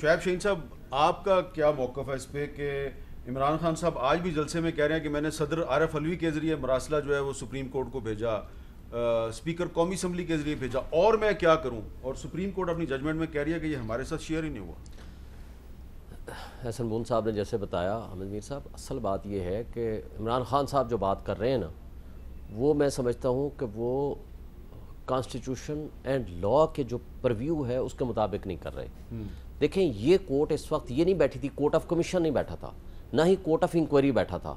شعیب شہین صاحب آپ کا کیا موقف ہے اس پہ کہ عمران خان صاحب آج بھی جلسے میں کہہ رہے ہیں کہ میں نے صدر عارف علوی کے ذریعے مراسلہ جو ہے وہ سپریم کورٹ کو بھیجا، اسپیکر قومی اسمبلی کے ذریعے بھیجا، اور میں کیا کروں؟ اور سپریم کورٹ اپنی ججمنٹ میں کہہ رہی ہے کہ یہ ہمارے ساتھ شیئر ہی نہیں ہوا۔ حسن مون صاحب نے جیسے بتایا، حامد میر صاحب، اصل بات یہ ہے کہ عمران خان صاحب جو بات کر رہے ہیں نا، وہ میں سمجھتا ہوں کہ وہ کانسٹیٹیوشن اینڈ لا کے جو پرویو ہے اس کے مطابق نہیں کر رہے۔ دیکھیں، یہ کورٹ اس وقت یہ نہیں بیٹھی تھی، کورٹ آف کمیشن نہیں بیٹھا تھا، نہ ہی کورٹ آف انکوائری بیٹھا تھا۔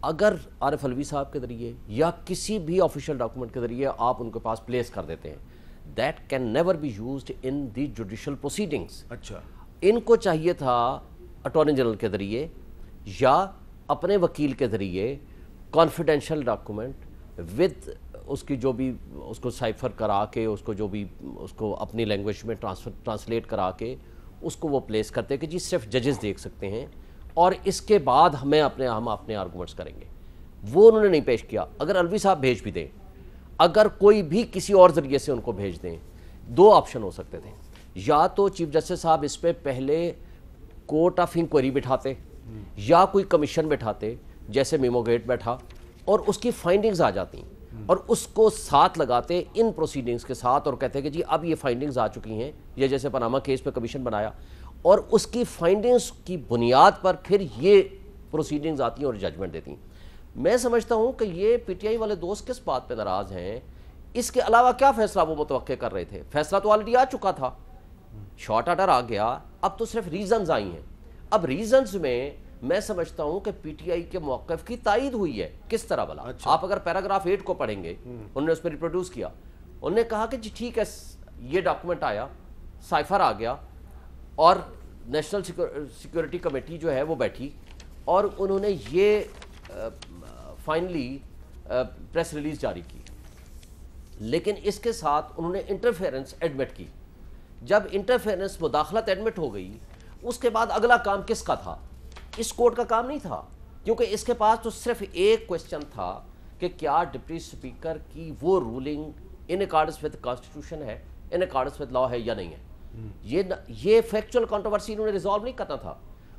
اگر عارف علوی صاحب کے ذریعے یا کسی بھی آفیشیل ڈاکومنٹ کے ذریعے آپ ان کے پاس پلیس کر دیتے ہیں، that can never be used in the judicial proceedings. اچھا، ان کو چاہیے تھا اٹارنی جنرل کے ذریعے یا اپنے وکیل کے ذریعے کانفیڈینشیل ڈاکومنٹ ود اس کی جو بھی اس کو سائفر کرا کے اس کو جو بھی اس کو اپنی لینگویج میں ٹرانسلیٹ کرا کے اس کو وہ پلیس کرتے کہ جی صرف ججز دیکھ سکتے ہیں، اور اس کے بعد ہم اپنے آرگومنٹس کریں گے۔ وہ انہوں نے نہیں پیش کیا۔ اگر علوی صاحب بھیج بھی دیں، اگر کوئی بھی کسی اور ذریعے سے ان کو بھیج دیں، دو آپشن ہو سکتے تھے۔ یا تو چیف جسٹس صاحب اس پہ پہلے کورٹ آف انکوائری بٹھاتے یا کوئی کمیشن بٹھاتے، جیسے میمو گیٹ بیٹھا، اور اس کی فائنڈنگز آ جاتی اور اس کو ساتھ لگاتے ان پروسیڈنگز کے ساتھ اور کہتے کہ جی اب یہ فائنڈنگز آ چکی ہیں، یا جیسے پاناما کیس پہ کمیشن بنایا، اور اس کی فائنڈنگز کی بنیاد پر پھر یہ پروسیڈنگز آتی ہیں اور ججمنٹ دیتی ہیں۔ میں سمجھتا ہوں کہ یہ پی ٹی آئی والے دوست کس بات پہ ناراض ہیں، اس کے علاوہ کیا فیصلہ وہ متوقع کر رہے تھے؟ فیصلہ تو آلریڈی آ چکا تھا، شارٹ آرڈر آ گیا، اب تو صرف ریزنز آئی ہیں۔ اب ریزنز میں سمجھتا ہوں کہ پی ٹی آئی کے موقف کی تائید ہوئی ہے۔ کس طرح بلا؟ آپ اگر پیراگراف 8 کو پڑھیں گے، انہوں نے اس پہ ریپروڈیوس کیا، انہوں نے کہا کہ جی ٹھیک ہے، یہ ڈاکومنٹ آیا، سائفر آ گیا، اور نیشنل سیکورٹی کمیٹی جو ہے وہ بیٹھی، اور انہوں نے یہ فائنلی پریس ریلیز جاری کی، لیکن اس کے ساتھ انہوں نے انٹرفیئرنس ایڈمٹ کی۔ جب انٹرفیئرنس مداخلت ایڈمٹ ہو گئی، اس کے بعد اگلا کام کس کا تھا؟ اس کورٹ کا کام نہیں تھا، کیونکہ اس کے پاس تو صرف ایک کویسچن تھا کہ کیا ڈپٹی اسپیکر کی وہ ruling in accordance with constitution ہے، ان اکارڈنس ود لا ہے یا نہیں ہے۔ یہ فیکچوئل کنٹروورسی انہوں نے ریزالو نہیں کرنا تھا۔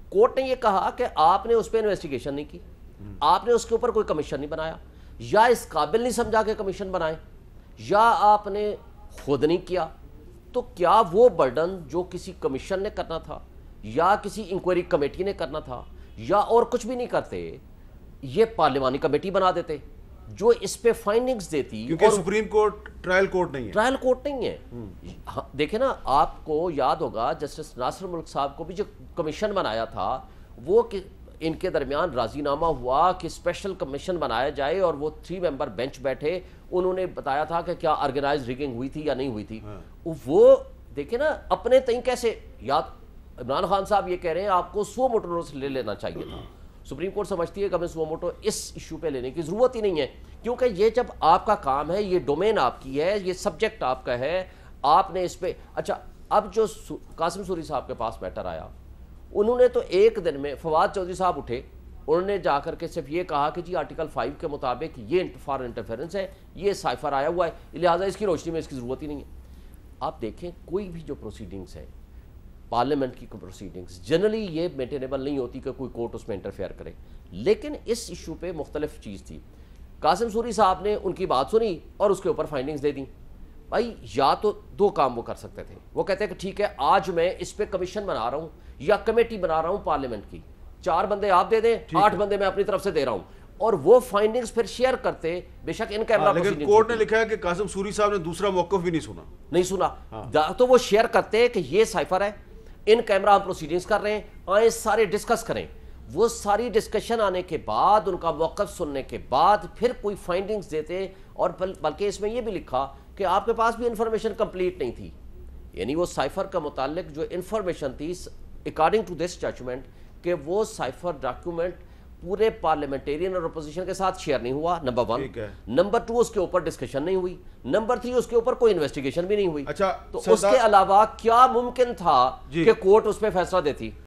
کورٹ نے یہ کہا کہ آپ نے اس پہ انویسٹیگیشن نہیں کی، آپ نے اس کے اوپر کوئی کمیشن نہیں بنایا، یا اس قابل نہیں سمجھا کہ کمیشن بنائیں، یا آپ نے خود نہیں کیا، تو کیا وہ برڈن جو کسی کمیشن نے کرنا تھا یا کسی انکوائری کمیٹی نے کرنا تھا یا اور کچھ بھی نہیں کرتے، یہ پارلیمانی کمیٹی بنا دیتے جو اس پہ فائنڈنگز دیتی؟ کیونکہ سپریم کورٹ ٹرائل کورٹ نہیں ہے، ٹرائل کورٹ نہیں ہے۔ دیکھیں نا، آپ کو یاد ہوگا جسٹس ناصر ملک صاحب کو بھی جو کمیشن بنایا تھا، وہ ان کے درمیان راضی نامہ ہوا کہ اسپیشل کمیشن بنایا جائے، اور وہ 3 ممبر بینچ بیٹھے، انہوں نے بتایا تھا کہ کیا آرگنائز ریگنگ ہوئی تھی یا نہیں ہوئی تھی۔ وہ دیکھیں نا، اپنے تئیں کیسے یاد، عمران خان صاحب یہ کہہ رہے ہیں آپ کو سو موٹو نوٹس لے لینا چاہیے تھا۔ سپریم کورٹ سمجھتی ہے کہ ہمیں سو موٹو اس ایشو پہ لینے کی ضرورت ہی نہیں ہے، کیونکہ یہ جب آپ کا کام ہے، یہ ڈومین آپ کی ہے، یہ سبجیکٹ آپ کا ہے، آپ نے اس پہ۔ اچھا، اب جو قاسم سوری صاحب کے پاس میٹر آیا، انہوں نے تو ایک دن میں فواد چودھری صاحب اٹھے، انہوں نے جا کر کے صرف یہ کہا کہ جی آرٹیکل 5 کے مطابق یہ فارن انٹرفیئرنس ہے، یہ سائفر آیا ہوا ہے، لہٰذا اس کی روشنی میں اس کی ضرورت ہی نہیں ہے۔ آپ دیکھیں، کوئی بھی جو پروسیڈنگس ہیں، پارلیمنٹ کی پروسیڈنگس، جنرلی یہ مینٹینیبل نہیں ہوتی کہ کوئی کورٹ اس میں انٹرفیئر کرے، لیکن اس ایشو پہ مختلف چیز تھی۔ قاسم سوری صاحب نے ان کی بات سنی اور اس کے اوپر فائنڈنگز دے دیں۔ بھائی، یا تو دو کام وہ کر سکتے تھے، وہ کہتے ہیں کہ ٹھیک ہے، آج میں اس پہ کمیشن بنا رہا ہوں یا کمیٹی بنا رہا ہوں پارلیمنٹ کی، 4 بندے آپ دے دیں، 8 بندے میں اپنی طرف سے دے رہا ہوں، اور وہ فائنڈنگز پھر شیئر کرتے، بے شک ان کیمرہ لیکن کورٹ نے لکھا ہے کہ قاسم سوری صاحب نے دوسرا موقف بھی نہیں سنا، تو وہ شیئر کرتے کہ یہ سائفر ہے، ان کیمرہ ہم پروسیڈنگز کر رہے ہیں، آئیں سارے ڈسکس کریں۔ وہ ساری ڈسکشن آنے کے بعد، ان کا موقف سننے کے بعد پھر کوئی فائنڈنگز دیتے، اور بلکہ اس میں یہ بھی لکھا کہ آپ کے پاس بھی انفارمیشن کمپلیٹ نہیں تھی، یعنی وہ سائفر کا متعلق جو انفارمیشن تھی اکارڈنگ ٹو دس ججمنٹ، کہ وہ سائفر ڈاکیومنٹ پورے پارلیمنٹیرین اور اپوزیشن کے ساتھ شیئر نہیں ہوا، نمبر 1۔ نمبر 2، اس کے اوپر ڈسکشن نہیں ہوئی۔ نمبر 3، اس کے اوپر کوئی انویسٹیگیشن بھی نہیں ہوئی۔ اچھا، تو اس کے علاوہ کیا ممکن تھا کہ کورٹ اس پہ فیصلہ دیتی؟